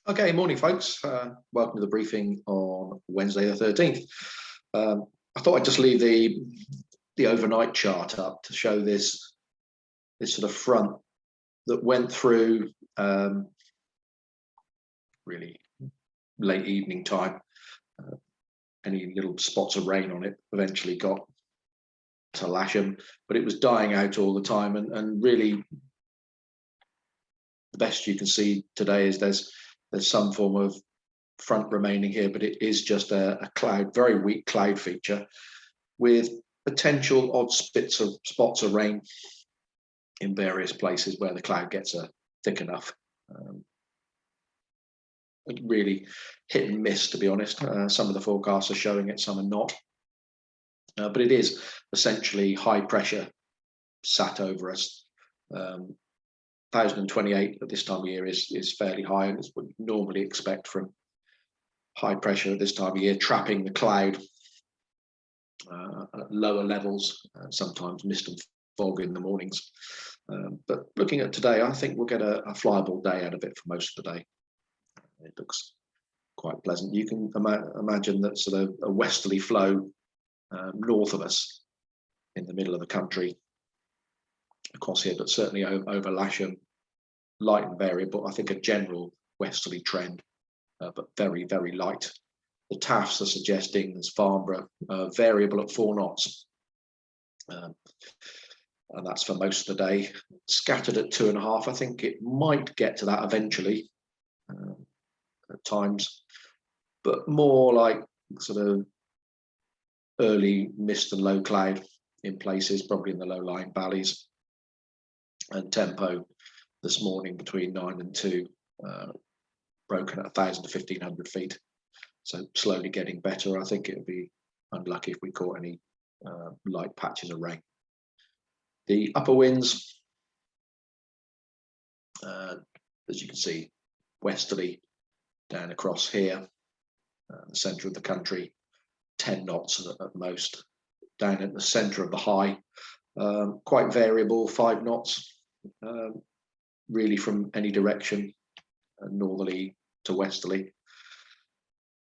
Okay, morning, folks. Welcome to the briefing on Wednesday the 13th. I thought I'd just leave the overnight chart up to show this sort of front that went through really late evening time. Any little spots of rain on it eventually got to Lasham, but it was dying out all the time. And really, the best you can see today is there's some form of front remaining here, but it is just a cloud, very weak cloud feature with potential odd spots of rain in various places where the cloud gets thick enough. Really hit and miss, to be honest. Some of the forecasts are showing it, some are not. But it is essentially high pressure sat over us. 1028 at this time of year is fairly high, and it's what you normally expect from high pressure at this time of year, trapping the cloud at lower levels, sometimes mist and fog in the mornings. But looking at today, I think we'll get a flyable day out of it for most of the day. It looks quite pleasant. You can imagine that sort of a westerly flow north of us in the middle of the country across here, but certainly over Lasham, light and variable. I think a general westerly trend, but very, very light. The TAFs are suggesting as Farnborough variable at 4 knots. And that's for most of the day. Scattered at 2.5. I think it might get to that eventually at times, but more like sort of early mist and low cloud in places, probably in the low-lying valleys. And tempo this morning between 9 and 2, broken at 1,000 to 1,500 feet. So slowly getting better. I think it would be unlucky if we caught any light patches of rain. The upper winds, as you can see, westerly down across here, the centre of the country, 10 knots at most. Down at the centre of the high, quite variable, 5 knots, really from any direction, northerly to westerly.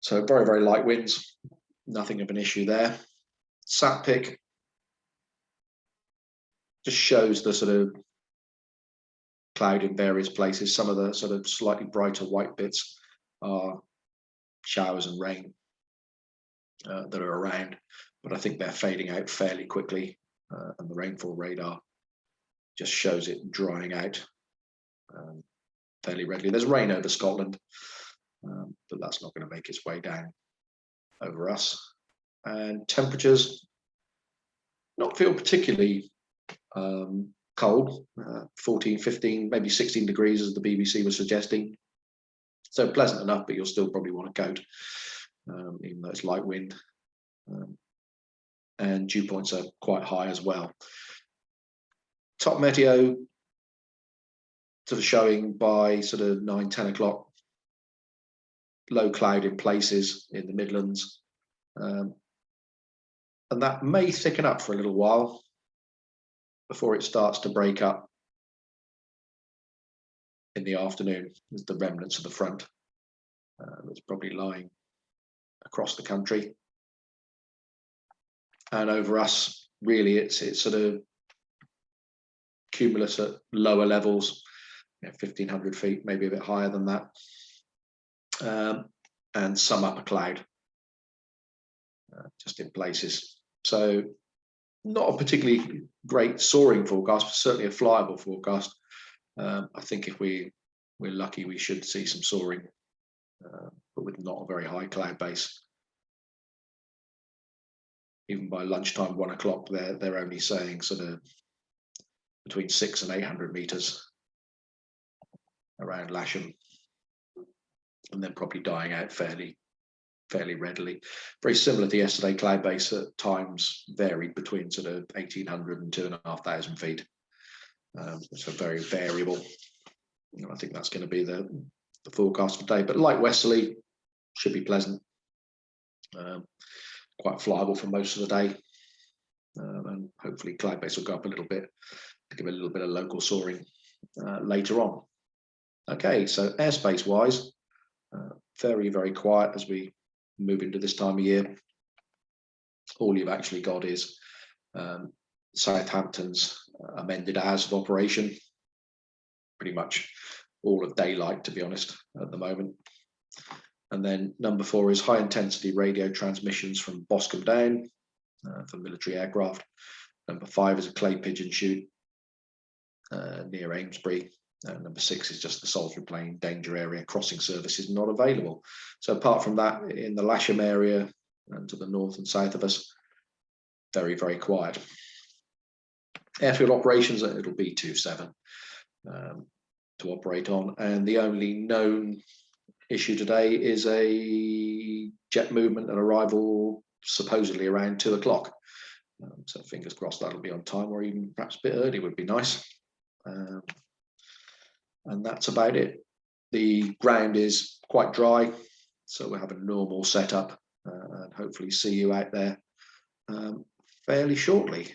So very, very light winds, nothing of an issue there. Sat pick just shows the sort of cloud in various places. Some of the sort of slightly brighter white bits are showers and rain that are around, but I think they're fading out fairly quickly, and the rainfall radar just shows it drying out fairly readily. There's rain over Scotland, but that's not going to make its way down over us. And temperatures not feel particularly cold, 14, 15, maybe 16 degrees as the BBC was suggesting. So pleasant enough, but you'll still probably want a coat, even though it's light wind. And dew points are quite high as well. Top meteo sort of showing by sort of 9, 10 o'clock, low cloud in places in the Midlands. And that may thicken up for a little while before it starts to break up in the afternoon as the remnants of the front that's probably lying across the country. And over us, really, it's sort of cumulus at lower levels, 1,500 feet, maybe a bit higher than that, and some upper cloud just in places. So not a particularly great soaring forecast, but certainly a flyable forecast. I think if we're lucky, we should see some soaring, but with not a very high cloud base. Even by lunchtime, 1 o'clock, they're only saying sort of between 600 and 800 meters around Lasham, and then probably dying out fairly readily. Very similar to yesterday, cloud base at times varied between sort of 1,800 and 2,500 feet. So very variable. I think that's going to be the forecast for today, but light westerly should be pleasant. Quite flyable for most of the day, and hopefully cloud base will go up a little bit to give a little bit of local soaring later on. Okay, so airspace wise, very, very quiet as we move into this time of year. All you've actually got is Southampton's amended hours of operation. Pretty much all of daylight, to be honest, at the moment. And then number 4 is high intensity radio transmissions from Boscombe Down for military aircraft. Number 5 is a clay pigeon shoot near Amesbury. Number 6 is just the Salisbury Plain danger area. Crossing service is not available. So apart from that, in the Lasham area and to the north and south of us, very, very quiet. Airfield operations, it'll be 27 to operate on. And the only known issue today is a jet movement and arrival supposedly around 2 o'clock. So fingers crossed that'll be on time, or even perhaps a bit early would be nice. And that's about it. The ground is quite dry, so we'll have a normal setup and hopefully see you out there fairly shortly.